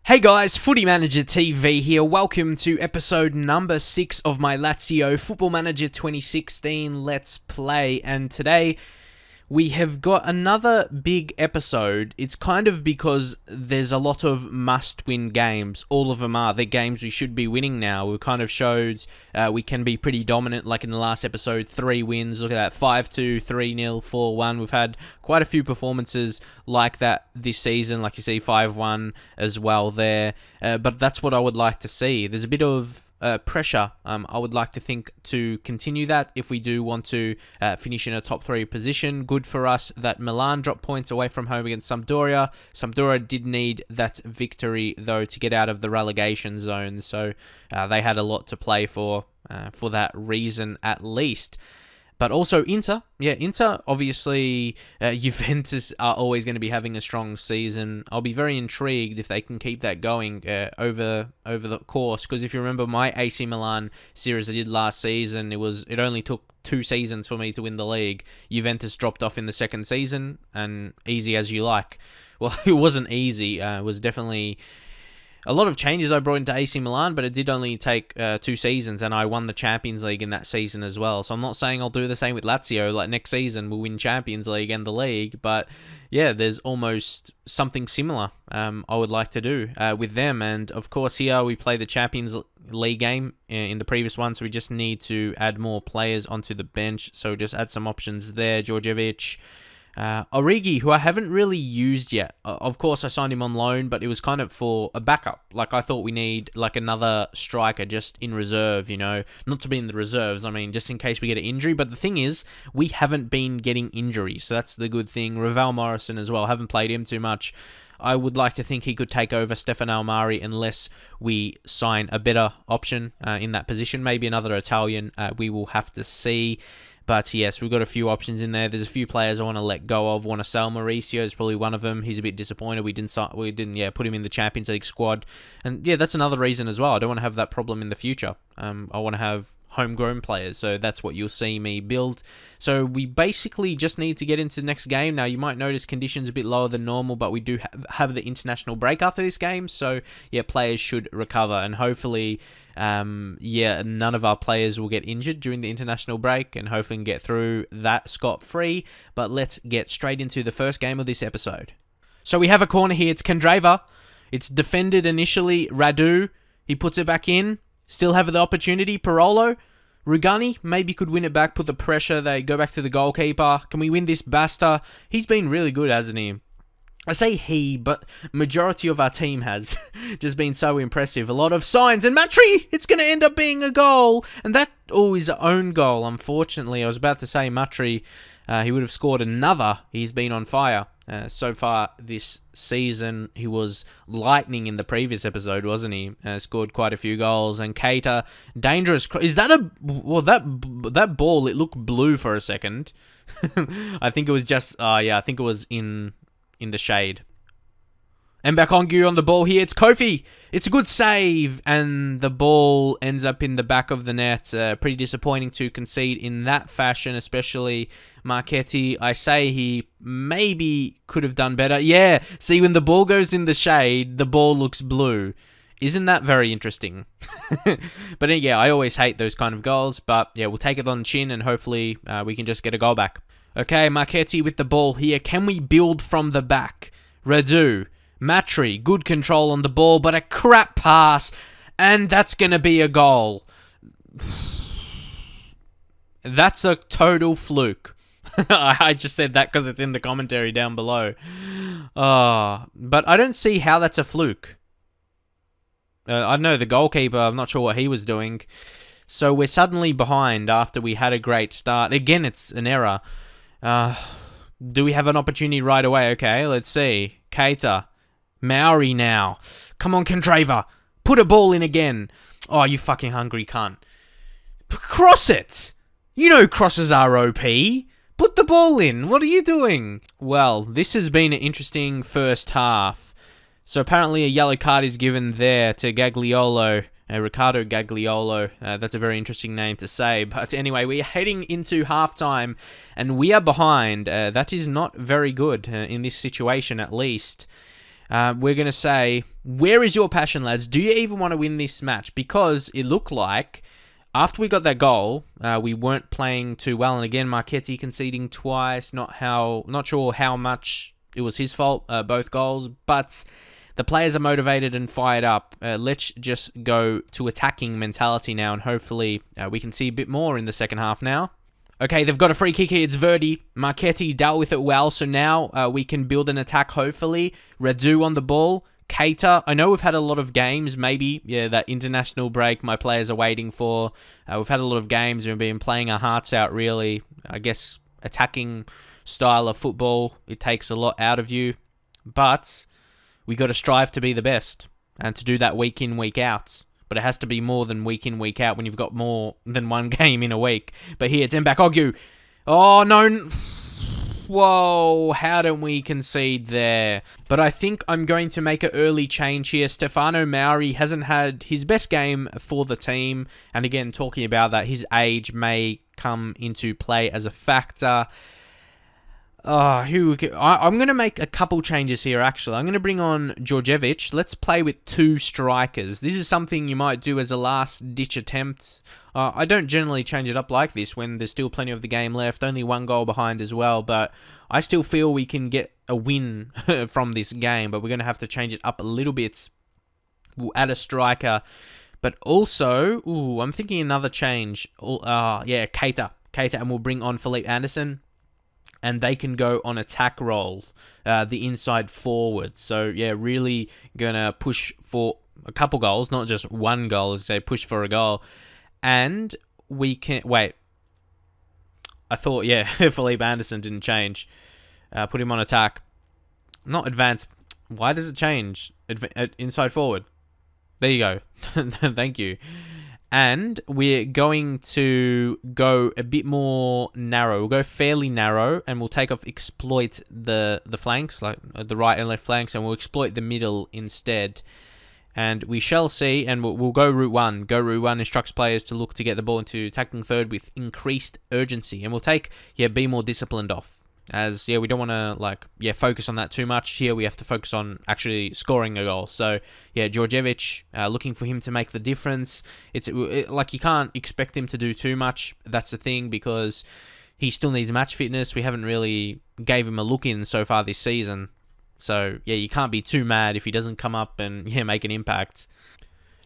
Hey guys, Footy Manager TV here. Welcome to episode number 6 of my Lazio Football Manager 2016 Let's Play. And today we have got another big episode. It's kind of because there's a lot of must-win games. All of them are. They're games we should be winning now. We kind of showed we can be pretty dominant, like in the last episode, 3 wins. Look at that, 5-2, 3-0, 4-1. We've had quite a few performances like that this season. Like you see, 5-1 as well there. But that's what I would like to see. There's a bit of pressure, I would like to think, to continue that if we do want to finish in a top 3 position. Good for us that Milan dropped points away from home against Sampdoria. Sampdoria did need that victory, though, to get out of the relegation zone, so they had a lot to play for that reason, at least. But also Inter, obviously, Juventus are always going to be having a strong season. I'll be very intrigued if they can keep that going over the course, because if you remember my AC Milan series I did last season, it only took 2 seasons for me to win the league. Juventus dropped off in the second season, and easy as you like. Well, it wasn't easy. It was definitely a lot of changes I brought into AC Milan, but it did only take 2 seasons, and I won the Champions League in that season as well. So I'm not saying I'll do the same with Lazio. Like next season, we'll win Champions League and the league. But yeah, there's almost something similar I would like to do with them. And of course, here we play the Champions League game in the previous one, so we just need to add more players onto the bench. So just add some options there. Djordjevic, Origi, who I haven't really used yet. Of course, I signed him on loan, but it was kind of for a backup. Like, I thought we need, like, another striker just in reserve, you know. Not to be in the reserves, I mean, just in case we get an injury. But the thing is, we haven't been getting injuries, so that's the good thing. Ravel Morrison as well, haven't played him too much. I would like to think he could take over Stefano Almari unless we sign a better option in that position. Maybe another Italian. We will have to see. But yes, we've got a few options in there. There's a few players I want to let go of. Want to sell. Mauricio is probably one of them. He's a bit disappointed. We didn't put him in the Champions League squad. And yeah, that's another reason as well. I don't want to have that problem in the future. I want to have homegrown players, so that's what you'll see me build. So we basically just need to get into the next game. Now, you might notice conditions a bit lower than normal, but we do have the international break after this game, so yeah, players should recover, and hopefully none of our players will get injured during the international break, and hopefully can get through that scot-free. But let's get straight into the first game of this episode. So we have a corner here. It's Candreva. It's defended initially. Radu, he puts it back in. Still have the opportunity. Parolo. Rugani maybe could win it back, put the pressure. They go back to the goalkeeper. Can we win this? Basta. He's been really good, hasn't he? I say he, but majority of our team has just been so impressive. A lot of signs, and Matri, it's going to end up being a goal. And that is an own goal, unfortunately. I was about to say Matri, he would have scored another. He's been on fire so far this season. He was lightning in the previous episode, wasn't he? Scored quite a few goals. And Keita, dangerous. Is that that ball, it looked blue for a second. I think it was just, I think it was in the shade. And Bakongu on the ball here. It's Kofi. It's a good save. And the ball ends up in the back of the net. Pretty disappointing to concede in that fashion, especially Marchetti. I say he maybe could have done better. Yeah, see, when the ball goes in the shade, the ball looks blue. Isn't that very interesting? But yeah, I always hate those kind of goals. But yeah, we'll take it on the chin, and hopefully we can just get a goal back. Okay, Marchetti with the ball here. Can we build from the back? Radu. Matri, good control on the ball, but a crap pass. And that's going to be a goal. That's a total fluke. I just said that because it's in the commentary down below. But I don't see how that's a fluke. I know the goalkeeper, I'm not sure what he was doing. So we're suddenly behind after we had a great start. Again, it's an error. Do we have an opportunity right away? Okay, let's see. Keita. Maori now. Come on, Candreva. Put a ball in again. Oh, you fucking hungry cunt. Cross it. You know crosses are OP. Put the ball in. What are you doing? Well, this has been an interesting first half. So apparently a yellow card is given there to Gagliolo. Riccardo Gagliolo. That's a very interesting name to say. But anyway, we are heading into halftime and we are behind. That is not very good in this situation, at least. we're going to say, where is your passion, lads? Do you even want to win this match? Because it looked like after we got that goal, we weren't playing too well. And again, Marchetti conceding twice. Not sure how much it was his fault, both goals. But the players are motivated and fired up. Let's just go to attacking mentality now. And hopefully we can see a bit more in the second half now. Okay, they've got a free kick here. It's Verdi. Marchetti dealt with it well. So now we can build an attack, hopefully. Radu on the ball. Keita, I know we've had a lot of games, maybe, that international break my players are waiting for. We've had a lot of games and we've been playing our hearts out, really. I guess attacking style of football, it takes a lot out of you. But we got to strive to be the best and to do that week in, week out. But it has to be more than week in, week out when you've got more than one game in a week. But here, it's Mbakoglu. Oh, no. Whoa, how did we concede there? But I think I'm going to make an early change here. Stefano Mauri hasn't had his best game for the team. And again, talking about that, his age may come into play as a factor. I'm going to make a couple changes here, actually. I'm going to bring on Djordjevic. Let's play with two strikers. This is something you might do as a last-ditch attempt. I don't generally change it up like this when there's still plenty of the game left. Only one goal behind as well, but I still feel we can get a win from this game, but we're going to have to change it up a little bit. We'll add a striker, but also, I'm thinking another change. Keita, and we'll bring on Felipe Anderson. And they can go on attack role, the inside forward. So, yeah, really going to push for a couple goals, not just one goal, say push for a goal. And we can... Wait. I thought, Felipe Anderson didn't change. Put him on attack. Not advanced. Why does it change? Inside forward. There you go. Thank you. And we're going to go a bit more narrow. We'll go fairly narrow, and we'll exploit the flanks, like the right and left flanks, and we'll exploit the middle instead. And we shall see, and we'll go route one. Go route one instructs players to look to get the ball into attacking third with increased urgency. And we'll be more disciplined off. As, we don't want to, focus on that too much. Here we have to focus on actually scoring a goal. So, Djordjevic, looking for him to make the difference. You can't expect him to do too much. That's the thing, because he still needs match fitness. We haven't really gave him a look in so far this season. So, you can't be too mad if he doesn't come up and, make an impact.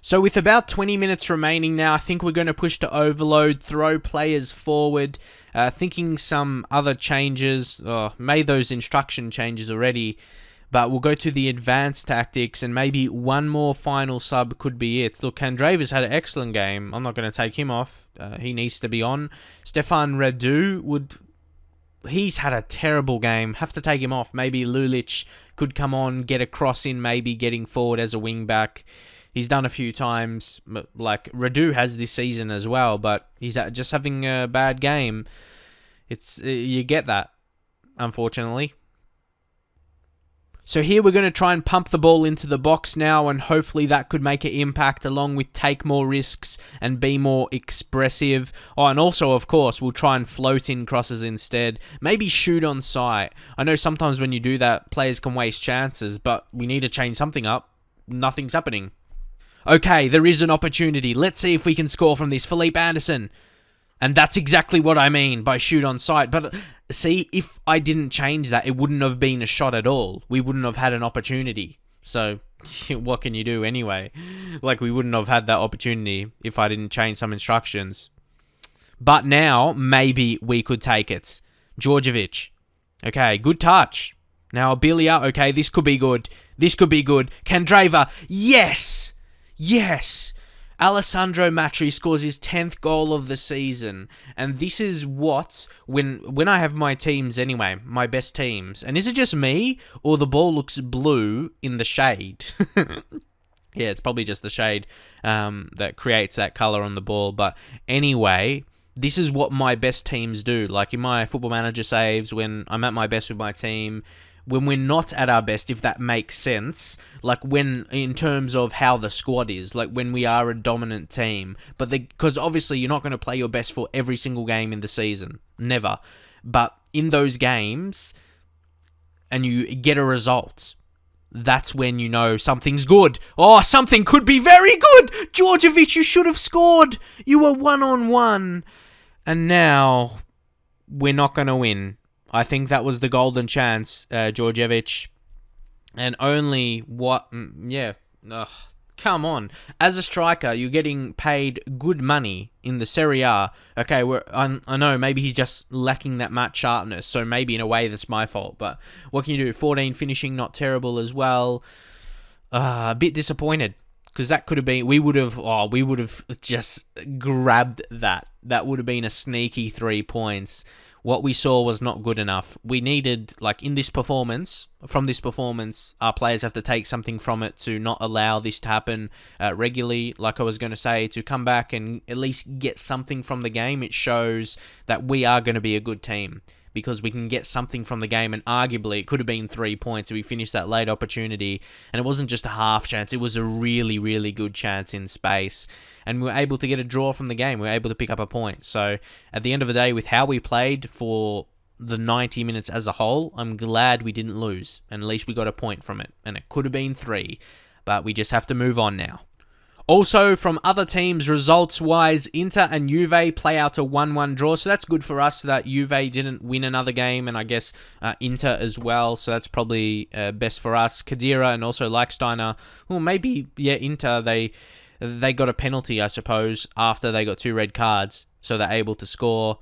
So with about 20 minutes remaining now, I think we're going to push to overload, throw players forward, thinking some other changes. Made those instruction changes already, but we'll go to the advanced tactics, and maybe one more final sub could be it. Look, Candreva's had an excellent game. I'm not going to take him off. He needs to be on. Stefan Radu he's had a terrible game. Have to take him off. Maybe Lulic could come on, get a cross in, maybe getting forward as a wing back. He's done a few times, like Radu has this season as well, but he's just having a bad game. You get that, unfortunately. So here we're going to try and pump the ball into the box now, and hopefully that could make an impact, along with take more risks and be more expressive. And also, of course, we'll try and float in crosses instead. Maybe shoot on sight. I know sometimes when you do that, players can waste chances, but we need to change something up. Nothing's happening. Okay, there is an opportunity. Let's see if we can score from this. Felipe Anderson. And that's exactly what I mean by shoot on sight. But see, if I didn't change that, it wouldn't have been a shot at all. We wouldn't have had an opportunity. So, what can you do anyway? We wouldn't have had that opportunity if I didn't change some instructions. But now, maybe we could take it. Djordjevic. Okay, good touch. Now, Abilia. Okay, this could be good. This could be good. Candreva. Yes! Yes! Alessandro Matri scores his 10th goal of the season. And this is what, when I have my teams anyway, my best teams. And is it just me, or the ball looks blue in the shade? Yeah, it's probably just the shade that creates that colour on the ball. But anyway, this is what my best teams do. Like in my Football Manager saves, when I'm at my best with my team, when we're not at our best, if that makes sense, when in terms of how the squad is, when we are a dominant team, but because obviously you're not going to play your best for every single game in the season, never, but in those games, and you get a result, that's when you know something's good. Oh, something could be very good. Djordjevic, you should have scored. You were 1-on-1. And now we're not going to win. I think that was the golden chance, Djordjevic. And only what... Yeah. Ugh. Come on. As a striker, you're getting paid good money in the Serie A. Okay, I know, maybe he's just lacking that match sharpness, so maybe in a way that's my fault. But what can you do? 14 finishing, not terrible as well. A bit disappointed, because that could have been... we would have just grabbed that. That would have been a sneaky 3 points. What we saw was not good enough. We needed, from this performance, our players have to take something from it to not allow this to happen regularly. Like I was going to say, to come back and at least get something from the game, it shows that we are going to be a good team. Because we can get something from the game, and arguably it could have been 3 points if we finished that late opportunity. And it wasn't just a half chance, it was a really, really good chance in space. And we were able to get a draw from the game, we were able to pick up a point. So at the end of the day, with how we played for the 90 minutes as a whole, I'm glad we didn't lose. And at least we got a point from it. And it could have been 3, but we just have to move on now. Also, from other teams, results-wise, Inter and Juve play out a 1-1 draw, so that's good for us that Juve didn't win another game, and I guess Inter as well, so that's probably best for us. Khedira and also Leichsteiner, well, maybe, yeah, Inter, they got a penalty, I suppose, after they got 2 red cards, so they're able to score.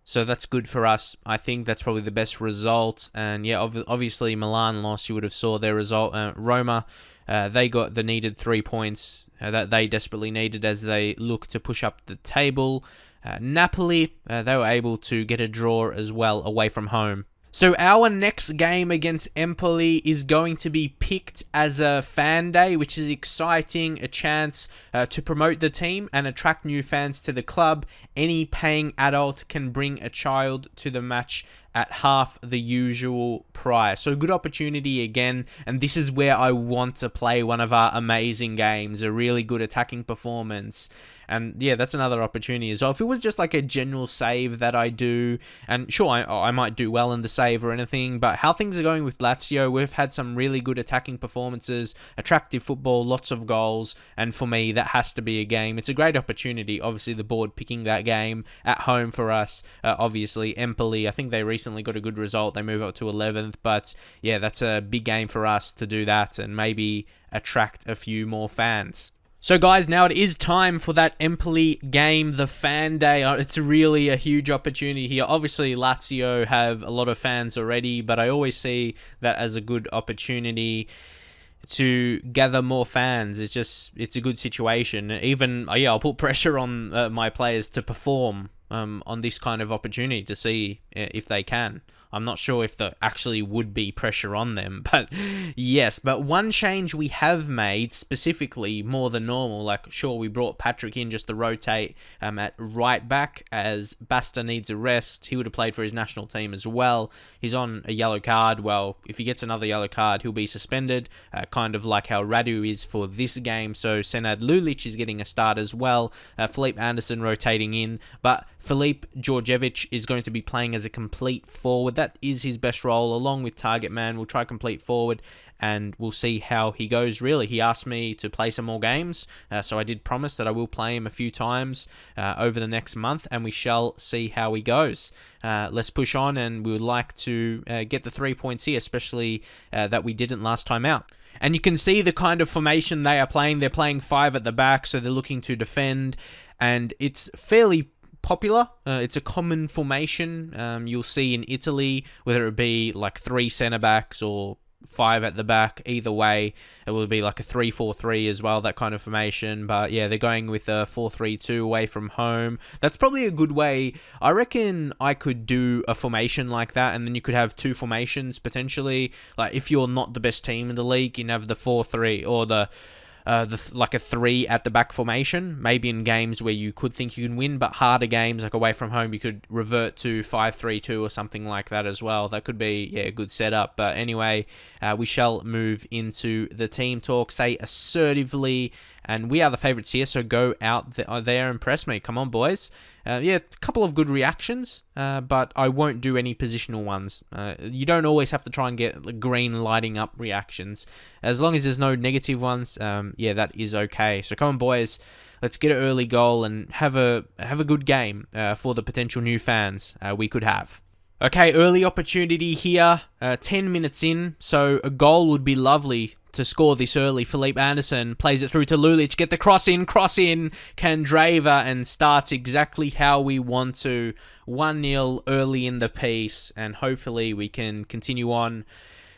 So that's good for us. I think that's probably the best result. And yeah, obviously Milan lost. You would have saw their result. Roma, they got the needed 3 points that they desperately needed as they look to push up the table. Napoli, they were able to get a draw as well away from home. So our next game against Empoli is going to be picked as a fan day, which is exciting, a chance to promote the team and attract new fans to the club. Any paying adult can bring a child to the match at half the usual price. So good opportunity again, and this is where I want to play one of our amazing games, a really good attacking performance. And yeah, that's another opportunity as well. If it was just like a general save that I do, and sure, I might do well in the save or anything, but how things are going with Lazio, we've had some really good attacking performances, attractive football, lots of goals, and for me, that has to be a game. It's a great opportunity, obviously the board picking that game at home for us. Obviously, Empoli, I think they recently got a good result, they move up to 11th, but yeah, that's a big game for us to do that and maybe attract a few more fans. So guys, now it is time for that Empoli game, the fan day. It's really a huge opportunity here. Obviously, Lazio have a lot of fans already, but I always see that as a good opportunity to gather more fans. It's a good situation. Even, yeah, I'll put pressure on my players to perform on this kind of opportunity to see if they can. I'm not sure if there actually would be pressure on them, but yes. But one change we have made, specifically more than normal, like sure, we brought Patrick in just to rotate at right back as Basta needs a rest. He would have played for his national team as well. He's on a yellow card. Well, if he gets another yellow card, he'll be suspended, kind of like how Radu is for this game. So Senad Lulic is getting a start as well. Philippe Anderson rotating in, but Filip Djordjevic is going to be playing as a complete forward. That is his best role, along with target man. We'll try complete forward, and we'll see how he goes, really. He asked me to play some more games, so I did promise that I will play him a few times over the next month, and we shall see how he goes. Let's push on, and we would like to get the 3 points here, especially that we didn't last time out. And you can see the kind of formation they are playing. They're playing 5 at the back, so they're looking to defend, and it's fairly popular. It's a common formation you'll see in Italy, whether it be like 3 centre backs or 5 at the back. Either way, it will be like a 3-4-3 as well, that kind of formation. But yeah, they're going with a 4-3-2 away from home. That's probably a good way. I reckon I could do a formation like that, and then you could have 2 formations potentially. Like if you're not the best team in the league, you can have the 4-3 or like a 3 at the back formation. Maybe in games where you could think you can win, but harder games like away from home, you could revert to 5-3-2 or something like that as well. That could be, yeah, a good setup. But anyway, we shall move into the team talk. Say assertively And we are the favourites here, so go out there and press me. Come on, boys. Yeah, a couple of good reactions, but I won't do any positional ones. You don't always have to try and get the green lighting up reactions. As long as there's no negative ones, yeah, that is okay. So come on, boys. Let's get an early goal and have a good game for the potential new fans we could have. Okay, early opportunity here. 10 minutes in, so a goal would be lovely to score this early. Philippe Anderson plays it through to Lulic. Get the cross in, Candreva, and starts exactly how we want to. 1-0 early in the piece, and hopefully we can continue on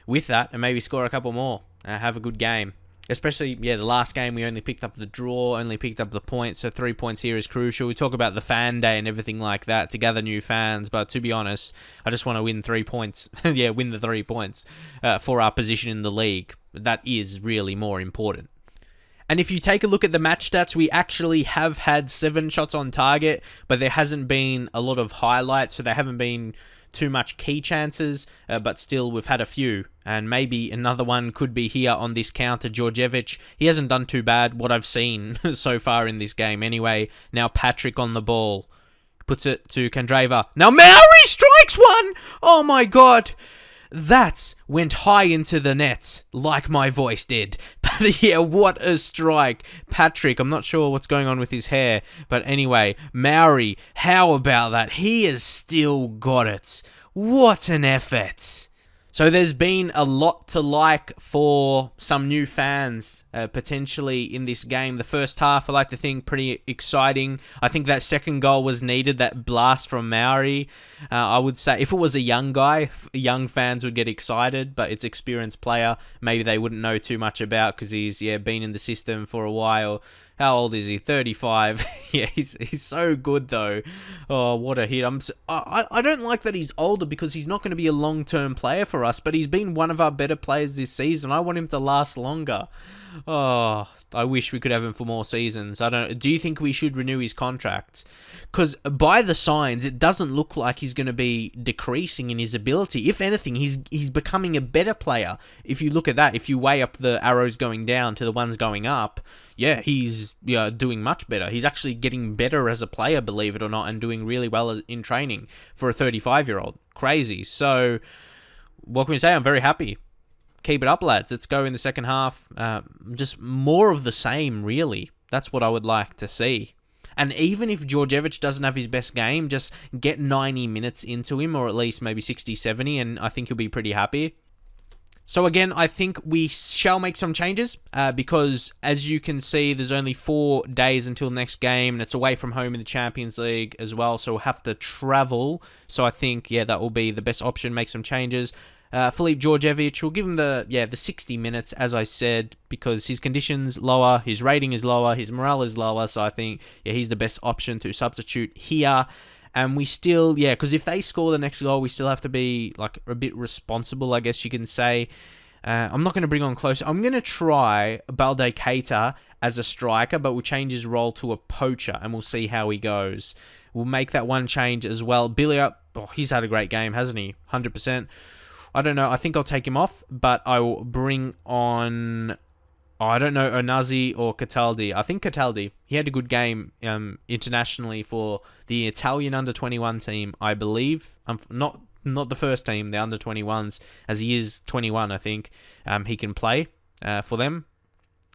with that and maybe score a couple more. Have a good game. Especially, yeah, the last game we only picked up the draw, only picked up the points, so 3 points here is crucial. We talk about the fan day and everything like that to gather new fans, but to be honest, I just want to win 3 points. Yeah, win the 3 points for our position in the league. That is really more important. And if you take a look at the match stats, we actually have had 7 shots on target, but there hasn't been a lot of highlights, so there haven't been too much key chances, but still we've had a few, and maybe another one could be here on this counter. Djordjevic, he hasn't done too bad, what I've seen so far in this game anyway. Now Patrick on the ball, puts it to Candreva. Now Maori strikes one! Oh my god! That went high into the net, like my voice did. But yeah, what a strike. Patrick, I'm not sure what's going on with his hair. But anyway, Maori, how about that? He has still got it. What an effort. So there's been a lot to like for some new fans, potentially in this game. The first half, I like to think, pretty exciting. I think that second goal was needed, that blast from Maori. I would say if it was a young guy, young fans would get excited, but it's experienced player. Maybe they wouldn't know too much about because he's been in the system for a while. How old is he? 35. Yeah, he's so good though. Oh, what a hit. I don't like that he's older because he's not going to be a long-term player for us, but he's been one of our better players this season. I want him to last longer. Oh, I wish we could have him for more seasons. Do you think we should renew his contract? Because by the signs, it doesn't look like he's going to be decreasing in his ability. If anything, he's becoming a better player. If you look at that, if you weigh up the arrows going down to the ones going up, yeah, he's doing much better. He's actually getting better as a player, believe it or not, and doing really well in training for a 35-year-old. Crazy. So, what can we say? I'm very happy. Keep it up, lads. Let's go in the second half. Just more of the same, really. That's what I would like to see. And even if Djordjevic doesn't have his best game, just get 90 minutes into him, or at least maybe 60, 70, and I think he'll be pretty happy. So again, I think we shall make some changes because, as you can see, there's only 4 days until next game, and it's away from home in the Champions League as well, so we'll have to travel. So I think, yeah, that will be the best option, make some changes. Philippe Djordjevic, we'll give him the 60 minutes, as I said, because his condition's lower, his rating is lower, his morale is lower, so I think, yeah, he's the best option to substitute here. And we still, yeah, because if they score the next goal, we still have to be, like, a bit responsible, I guess you can say. I'm not going to bring on close. I'm going to try Balde Keita as a striker, but we'll change his role to a poacher, and we'll see how he goes. We'll make that one change as well. Billy up, he's had a great game, hasn't he? 100%. I don't know. I think I'll take him off, but I will bring on, I don't know, Onazi or Cataldi. I think Cataldi. He had a good game internationally for the Italian under-21 team, I believe. Not the first team, the under-21s, as he is 21, I think. He can play for them.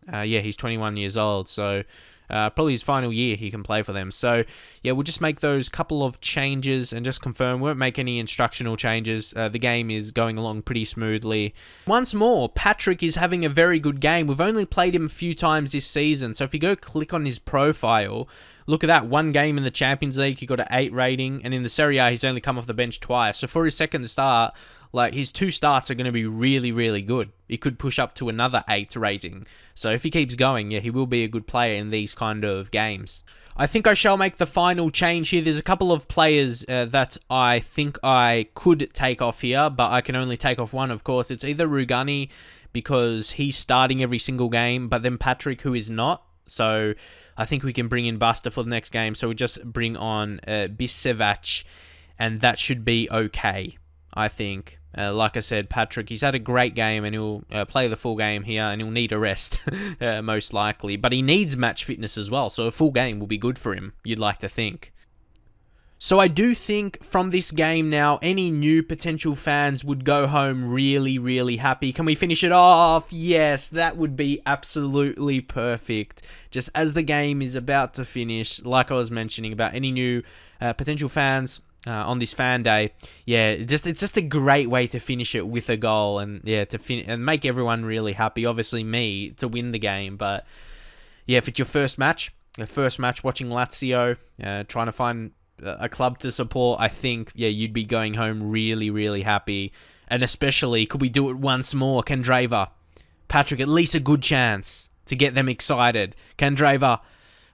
Yeah, he's 21 years old, so probably his final year he can play for them. So, yeah, we'll just make those couple of changes and just confirm. We won't make any instructional changes. The game is going along pretty smoothly. Once more, Patrick is having a very good game. We've only played him a few times this season, so if you go click on his profile, look at that. 1 game in the Champions League, he got an 8 rating, and in the Serie A, he's only come off the bench twice. So for his second start, like, his 2 starts are going to be really, really good. He could push up to another 8 rating. So if he keeps going, yeah, he will be a good player in these kind of games. I think I shall make the final change here. There's a couple of players that I think I could take off here, but I can only take off one, of course. It's either Rugani, because he's starting every single game, but then Patrick, who is not. So I think we can bring in Buster for the next game. So we just bring on Bisevac, and that should be okay, I think. Like I said, Patrick, he's had a great game and he'll play the full game here and he'll need a rest, most likely. But he needs match fitness as well, so a full game will be good for him, you'd like to think. So I do think from this game now, any new potential fans would go home really, really happy. Can we finish it off? Yes, that would be absolutely perfect. Just as the game is about to finish, like I was mentioning about any new potential fans on this fan day, yeah, it's just a great way to finish it with a goal and and make everyone really happy. Obviously me to win the game, but yeah, if it's your first match watching Lazio, trying to find a club to support, I think, you'd be going home really, really happy. And especially, could we do it once more? Candreva, Patrick, at least a good chance to get them excited. Candreva.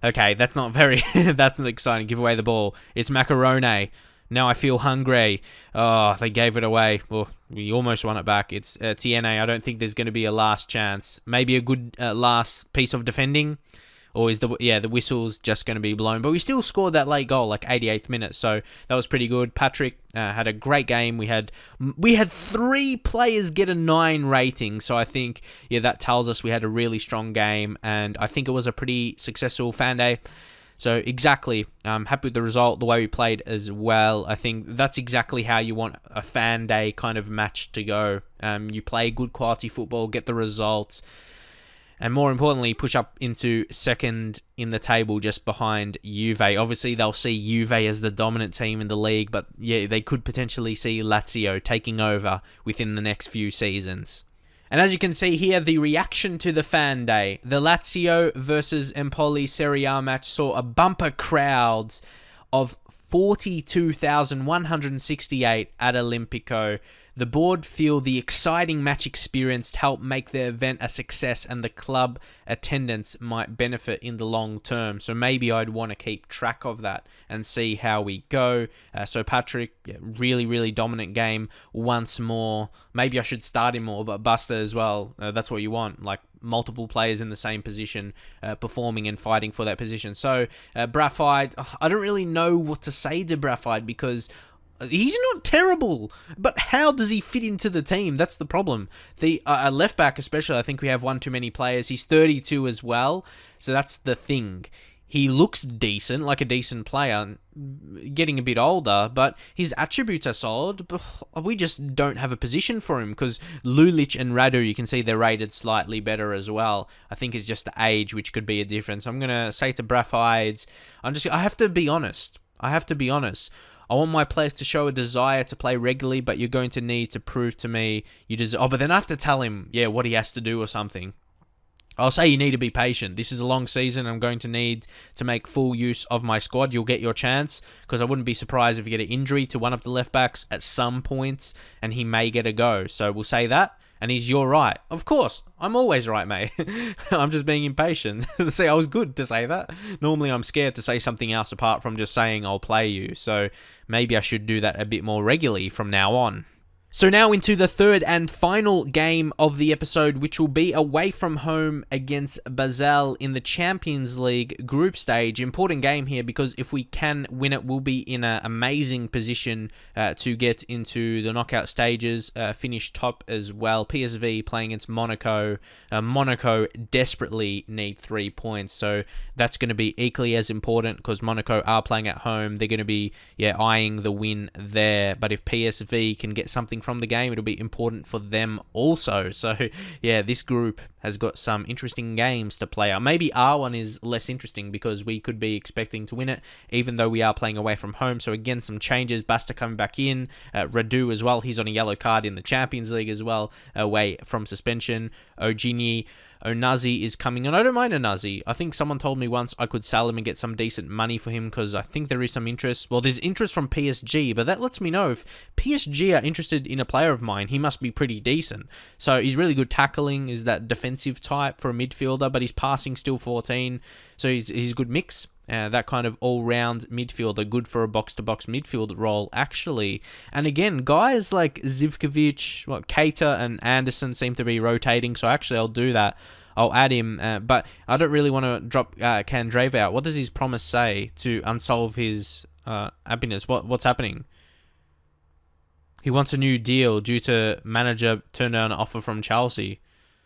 Okay, that's not exciting. Give away the ball. It's Macarone. Now I feel hungry. Oh, they gave it away. Well, we almost won it back. It's TNA. I don't think there's going to be a last chance. Maybe a good last piece of defending. Or is the whistle's just going to be blown? But we still scored that late goal, like 88th minute, so that was pretty good. Patrick had a great game. We had 3 players get a 9 rating, so I think that tells us we had a really strong game, and I think it was a pretty successful fan day. So exactly, I'm happy with the result, the way we played as well. I think that's exactly how you want a fan day kind of match to go. You play good quality football, get the results. And more importantly, push up into second in the table just behind Juve. Obviously, they'll see Juve as the dominant team in the league, but yeah, they could potentially see Lazio taking over within the next few seasons. And as you can see here, the reaction to the fan day. The Lazio versus Empoli Serie A match saw a bumper crowd of 42,168 at Olimpico. The board feel the exciting match experience helped make the event a success and the club attendance might benefit in the long term. So maybe I'd want to keep track of that and see how we go. So Patrick, really, really dominant game once more. Maybe I should start him more, but Buster as well. That's what you want, like multiple players in the same position performing and fighting for that position. So Braffide, I don't really know what to say to Braffide because he's not terrible, but how does he fit into the team? That's the problem. The left back especially, I think we have one too many players. He's 32 as well, so that's the thing. He looks decent, like a decent player, getting a bit older, but his attributes are solid. But we just don't have a position for him because Lulic and Radu, you can see they're rated slightly better as well. I think it's just the age which could be a difference. I'm going to say to Braffides, I have to be honest. I want my players to show a desire to play regularly, but you're going to need to prove to me you deserve. Oh, but then I have to tell him, what he has to do or something. I'll say you need to be patient. This is a long season. I'm going to need to make full use of my squad. You'll get your chance because I wouldn't be surprised if you get an injury to one of the left backs at some points and he may get a go. So we'll say that. And you're right. Of course, I'm always right, mate. I'm just being impatient. See, I was good to say that. Normally, I'm scared to say something else apart from just saying I'll play you. So maybe I should do that a bit more regularly from now on. So now into the third and final game of the episode, which will be away from home against Basel in the Champions League group stage. Important game here because if we can win it, we'll be in an amazing position to get into the knockout stages, finish top as well. PSV playing against Monaco. Monaco desperately need 3 points, so that's going to be equally as important because Monaco are playing at home. They're going to be eyeing the win there, but if PSV can get something from the game, it'll be important for them also. So this group has got some interesting games to play out. Maybe our one is less interesting because we could be expecting to win it, even though we are playing away from home. So again, some changes. Basta coming back in. Radu as well. He's on a yellow card in the Champions League as well, away from suspension. Onazi is coming on. I don't mind Onazi. I think someone told me once I could sell him and get some decent money for him because I think there is some interest. Well, there's interest from PSG, but that lets me know if PSG are interested in a player of mine, he must be pretty decent. So he's really good tackling, is that defensive type for a midfielder, but his passing still 14. So he's a good mix. That kind of all-round midfielder, good for a box-to-box midfield role, actually. And again, guys like Zivkovic, Keita and Anderson seem to be rotating, so actually I'll do that. I'll add him, but I don't really want to drop Candreva out. What does his promise say to unsolve his happiness? What's happening? He wants a new deal due to manager turned down an offer from Chelsea.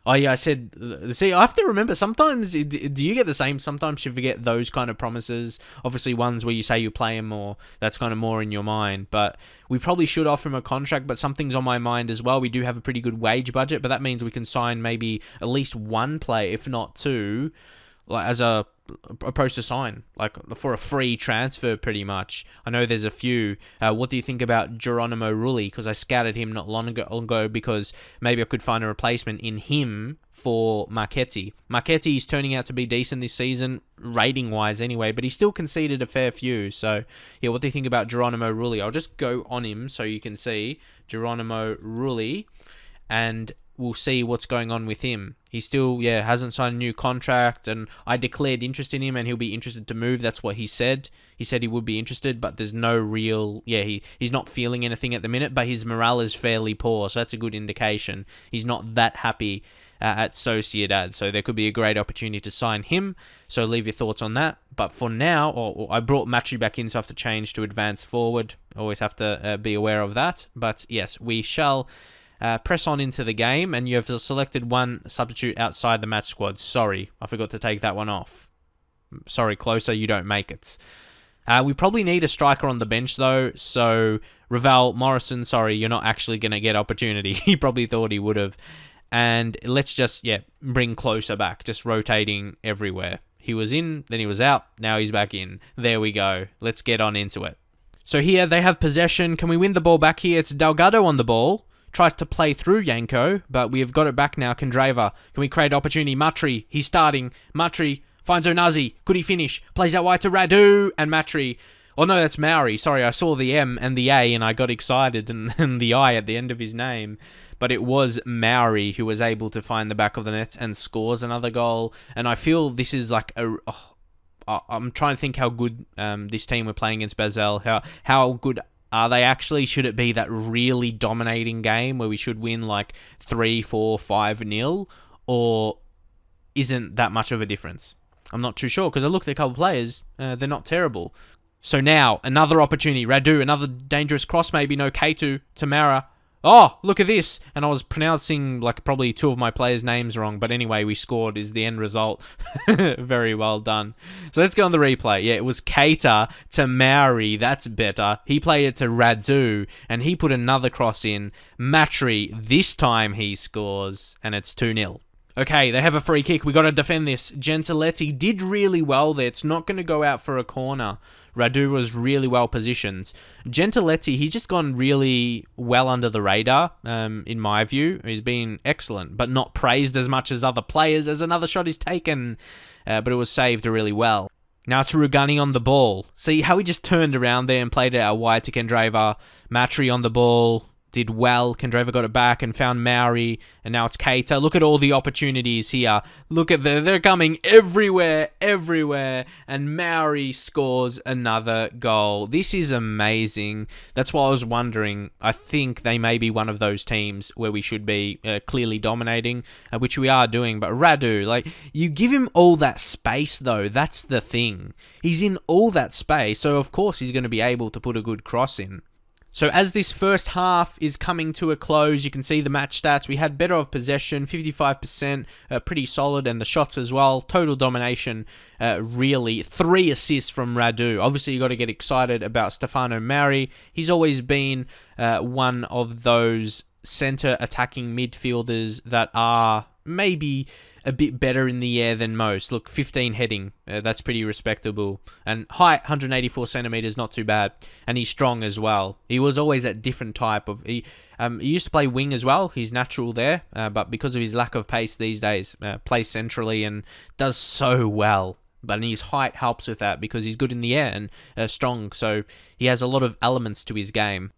Oh, yeah, I said... See, I have to remember, sometimes... Do you get the same? Sometimes you forget those kind of promises. Obviously, ones where you say you play him more, that's kind of more in your mind. But we probably should offer him a contract, but something's on my mind as well. We do have a pretty good wage budget, but that means we can sign maybe at least one player, if not two, like as a approach to sign, like for a free transfer pretty much. I know there's a few. What do you think about Geronimo Rulli? Because I scouted him not long ago because maybe I could find a replacement in him for Marchetti. Marchetti is turning out to be decent this season, rating-wise anyway, but he still conceded a fair few. So, yeah, what do you think about Geronimo Rulli? I'll just go on him so you can see Geronimo Rulli, and we'll see what's going on with him. He still, hasn't signed a new contract, and I declared interest in him, and he'll be interested to move. That's what he said. He said he would be interested, but there's no real... he's not feeling anything at the minute, but his morale is fairly poor, so that's a good indication. He's not that happy at Sociedad, so there could be a great opportunity to sign him, so leave your thoughts on that. But for now, I brought Matri back in, so I have to change to advance forward. Always have to be aware of that. But yes, we shall... press on into the game, and you have selected one substitute outside the match squad. Sorry, I forgot to take that one off. Sorry, Closer, you don't make it. We probably need a striker on the bench, though, so Ravel Morrison, sorry, you're not actually going to get opportunity. He probably thought he would have. And let's just, bring Closer back, just rotating everywhere. He was in, then he was out, now he's back in. There we go. Let's get on into it. So here, they have possession. Can we win the ball back here? It's Delgado on the ball. Tries to play through Yanko, but we have got it back now. Candreva. Can we create opportunity? Matri. He's starting. Matri finds Onazi. Could he finish? Plays out wide to Radu and Matri. Oh no, that's Maori. Sorry, I saw the M and the A and I got excited and the I at the end of his name. But it was Maori who was able to find the back of the net and scores another goal. And I feel this is like I'm trying to think how good this team we're playing against Basel. How good are they actually? Should it be that really dominating game where we should win like 3, 4, 5-0? Or isn't that much of a difference? I'm not too sure because I looked at a couple of players. They're not terrible. So now, another opportunity. Radu, another dangerous cross maybe. No, K2, Tamara. Oh, look at this. And I was pronouncing like probably two of my players' names wrong. But anyway, we scored is the end result. Very well done. So let's go on the replay. Yeah, it was Keita to Maori. That's better. He played it to Radu. And he put another cross in. Matri, this time he scores. And it's 2-0. Okay, they have a free kick. We got to defend this. Gentiletti did really well there. It's not going to go out for a corner. Radu was really well positioned. Gentiletti, he's just gone really well under the radar, in my view. He's been excellent, but not praised as much as other players as another shot is taken. But it was saved really well. Now to Rugani on the ball. See how he just turned around there and played it out wide to Candreva. Matri on the ball. Did well. Candreva got it back and found Maori. And now it's Keita. Look at all the opportunities here. Look at they're coming everywhere. And Maori scores another goal. This is amazing. That's why I was wondering. I think they may be one of those teams where we should be clearly dominating, which we are doing. But Radu, like, you give him all that space, though. That's the thing. He's in all that space. So, of course, he's going to be able to put a good cross in. So as this first half is coming to a close, you can see the match stats. We had better of possession, 55%, pretty solid, and the shots as well. Total domination, really. 3 assists from Radu. Obviously, you got to get excited about Stefano Mauri. He's always been one of those center attacking midfielders that are maybe a bit better in the air than most. Look, 15 heading, that's pretty respectable. And height, 184 centimeters, not too bad. And he's strong as well. He was always a different type of... He used to play wing as well. He's natural there. But because of his lack of pace these days, plays centrally and does so well. But his height helps with that because he's good in the air and strong. So he has a lot of elements to his game.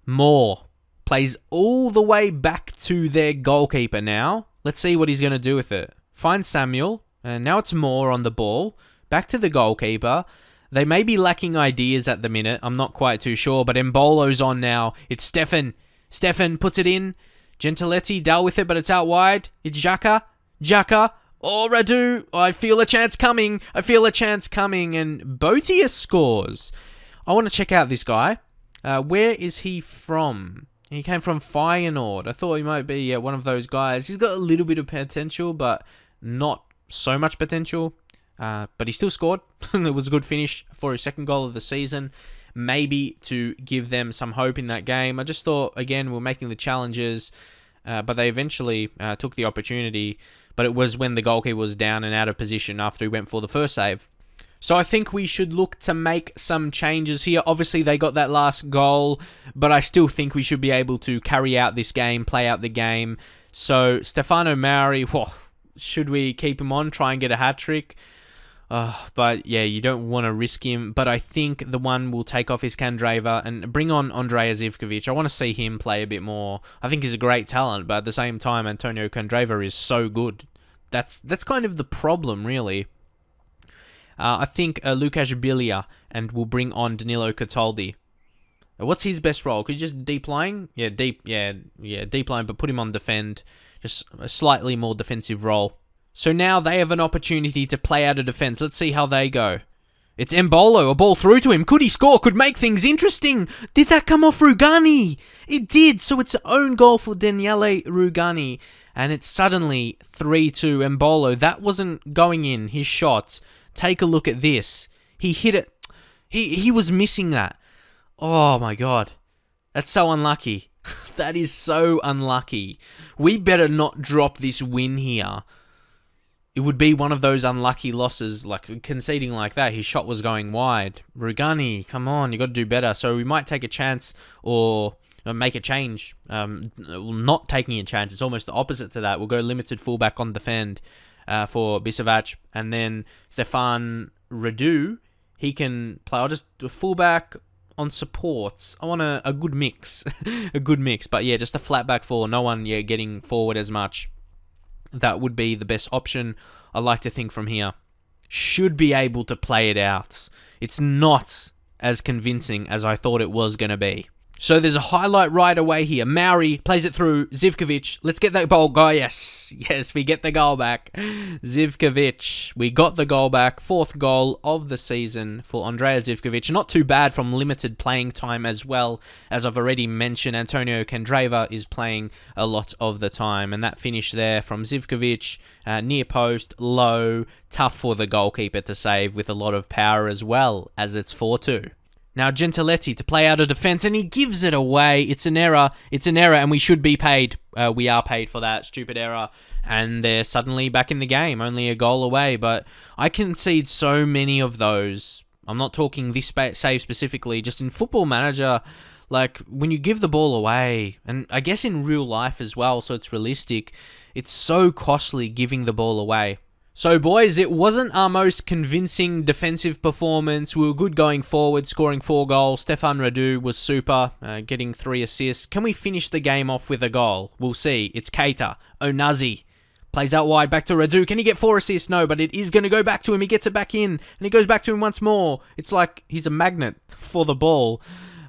Moore plays all the way back to their goalkeeper now. Let's see what he's going to do with it. Finds Samuel, and now it's Moore on the ball. Back to the goalkeeper. They may be lacking ideas at the minute. I'm not quite too sure, but Embolo's on now. It's Stefan. Stefan puts it in. Gentiletti dealt with it, but it's out wide. It's Xhaka. Xhaka. Oh, Radu. I feel a chance coming. And Botia scores. I want to check out this guy. Where is he from? He came from Feyenoord. I thought he might be one of those guys. He's got a little bit of potential, but not so much potential. But he still scored. It was a good finish for his second goal of the season. Maybe to give them some hope in that game. I just thought, again, we're making the challenges, but they eventually took the opportunity. But it was when the goalkeeper was down and out of position after he went for the first save. So I think we should look to make some changes here. Obviously, they got that last goal, but I still think we should be able to carry out this game, play out the game. So Stefano Mauri, should we keep him on, try and get a hat-trick? But yeah, you don't want to risk him. But I think the one will take off is Candreva and bring on Andrea Zivkovic. I want to see him play a bit more. I think he's a great talent, but at the same time, Antonio Candreva is so good. That's kind of the problem, really. I think Lucas Bilia, and we'll bring on Danilo Cataldi. What's his best role? Could you just deep line? Yeah, deep line, but put him on defend. Just a slightly more defensive role. So now they have an opportunity to play out of defense. Let's see how they go. It's Embolo, a ball through to him. Could he score? Could make things interesting. Did that come off Rugani? It did. So it's an own goal for Daniele Rugani. And it's suddenly 3-2 Embolo. That wasn't going in, his shots. Take a look at this. He hit it. He was missing that. Oh my god. That's so unlucky. That is so unlucky. We better not drop this win here. It would be one of those unlucky losses, like conceding like that. His shot was going wide. Rugani, come on, you got to do better. So we might take a chance or make a change. Not taking a chance. It's almost the opposite to that. We'll go limited fullback on defend for Bisevac. And then Stefan Radu, he can play. I'll just do a fullback on supports. I want a good mix. A good mix. But yeah, just a flat back four. No one getting forward as much. That would be the best option, I like to think, from here. Should be able to play it out. It's not as convincing as I thought it was going to be. So there's a highlight right away here. Mauri plays it through Zivkovic. Let's get that goal. Yes, we get the goal back. Zivkovic. We got the goal back. Fourth goal of the season for Andrea Zivkovic. Not too bad from limited playing time as well. As I've already mentioned, Antonio Candreva is playing a lot of the time. And that finish there from Zivkovic, near post, low, tough for the goalkeeper to save with a lot of power as well, as it's 4-2. Now, Gentiletti to play out of defense, and he gives it away. It's an error, and we should be paid. We are paid for that stupid error, and they're suddenly back in the game, only a goal away. But I concede so many of those. I'm not talking this save specifically, just in Football Manager, like, when you give the ball away, and I guess in real life as well, so it's realistic, it's so costly giving the ball away. So, boys, it wasn't our most convincing defensive performance. We were good going forward, scoring 4 goals. Stefan Radu was super, getting 3 assists. Can we finish the game off with a goal? We'll see. It's Keita. Onazi plays out wide, back to Radu. Can he get 4 assists? No, but it is going to go back to him. He gets it back in, and he goes back to him once more. It's like he's a magnet for the ball.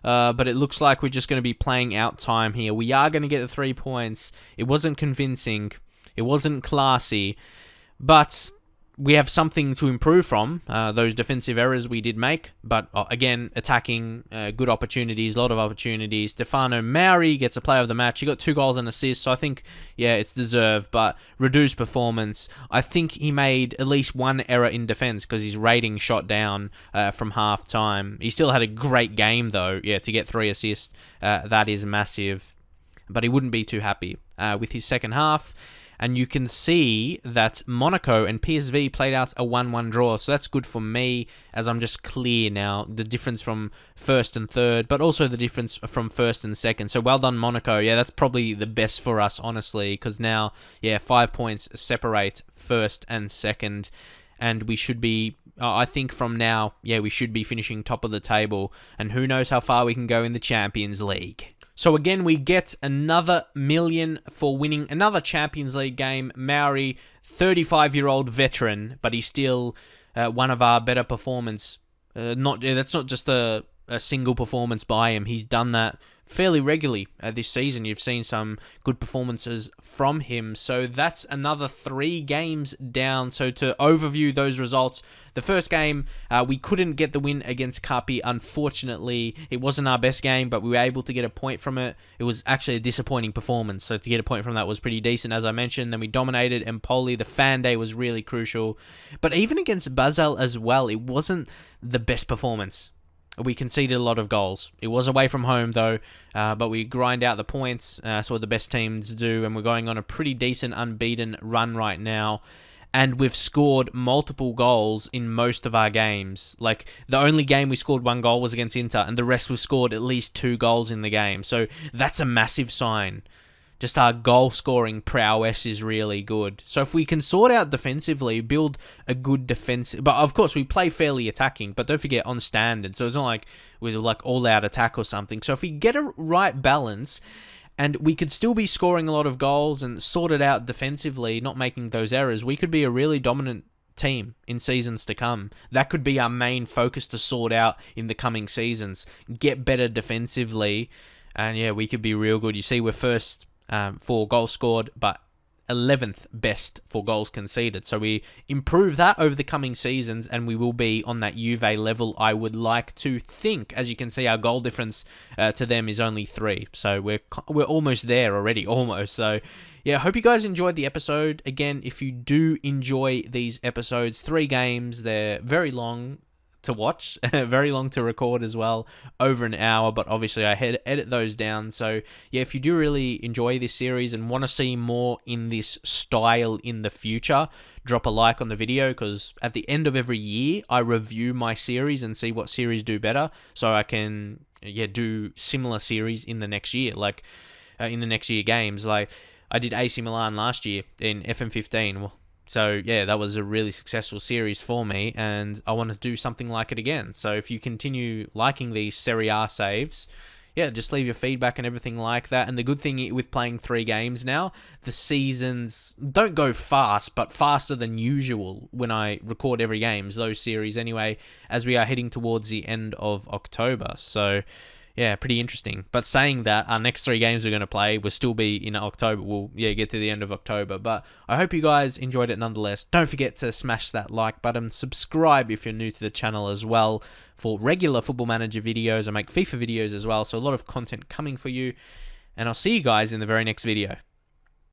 But it looks like we're just going to be playing out time here. We are going to get the 3 points. It wasn't convincing. It wasn't classy. But we have something to improve from, those defensive errors we did make. But again, attacking, good opportunities, a lot of opportunities. Stefano Mauri gets a player of the match. He got 2 goals and assists, so I think, yeah, it's deserved. But reduced performance, I think he made at least 1 error in defense because his rating shot down from half time. He still had a great game, though, to get 3 assists. That is massive. But he wouldn't be too happy with his second half. And you can see that Monaco and PSV played out a 1-1 draw. So that's good for me, as I'm just clear now. The difference from first and third, but also the difference from first and second. So well done, Monaco. Yeah, that's probably the best for us, honestly. Because now, 5 points separate first and second. And we should be, I think from now, we should be finishing top of the table. And who knows how far we can go in the Champions League. So again, we get another million for winning another Champions League game. Mauri, 35-year-old veteran, but he's still one of our better performers. That's not just a single performance by him. He's done that fairly regularly this season. You've seen some good performances from him. So that's another 3 games down. So to overview those results, the first game, we couldn't get the win against Carpi. Unfortunately, it wasn't our best game, but we were able to get a point from it. It was actually a disappointing performance, so to get a point from that was pretty decent, as I mentioned. Then we dominated Empoli. The fan day was really crucial. But even against Basel as well, it wasn't the best performance. We conceded a lot of goals. It was away from home, though, but we grind out the points. That's what the best teams do, and we're going on a pretty decent unbeaten run right now. And we've scored multiple goals in most of our games. Like, the only game we scored 1 goal was against Inter, and the rest we've scored at least 2 goals in the game. So that's a massive sign. Just our goal-scoring prowess is really good. So if we can sort out defensively, build a good defense... But of course, we play fairly attacking, but don't forget, on standard. So it's not like we're like all-out attack or something. So if we get a right balance, and we could still be scoring a lot of goals and sort it out defensively, not making those errors, we could be a really dominant team in seasons to come. That could be our main focus to sort out in the coming seasons. Get better defensively, and yeah, we could be real good. You see, we're first... for goals scored, but 11th best for goals conceded. So we improve that over the coming seasons, and we will be on that Juve level, I would like to think. As you can see, our goal difference to them is only 3. So we're almost there already, almost. So yeah, hope you guys enjoyed the episode. Again, if you do enjoy these episodes, 3 games, they're very long to watch, very long to record as well, over an hour, but obviously I edit those down. So yeah, if you do really enjoy this series and want to see more in this style in the future, drop a like on the video, because at the end of every year I review my series and see what series do better, so I can do similar series in the next year, like in the next year games. Like I did AC Milan last year in FM15. So yeah, that was a really successful series for me, and I want to do something like it again. So if you continue liking these Serie A saves, yeah, just leave your feedback and everything like that. And the good thing with playing 3 games now, the seasons don't go fast, but faster than usual when I record every game, those series anyway, as we are heading towards the end of October. So yeah, pretty interesting. But saying that, our next 3 games we're going to play will still be in October. We'll get to the end of October. But I hope you guys enjoyed it nonetheless. Don't forget to smash that like button. Subscribe if you're new to the channel as well for regular Football Manager videos. I make FIFA videos as well, so a lot of content coming for you. And I'll see you guys in the very next video.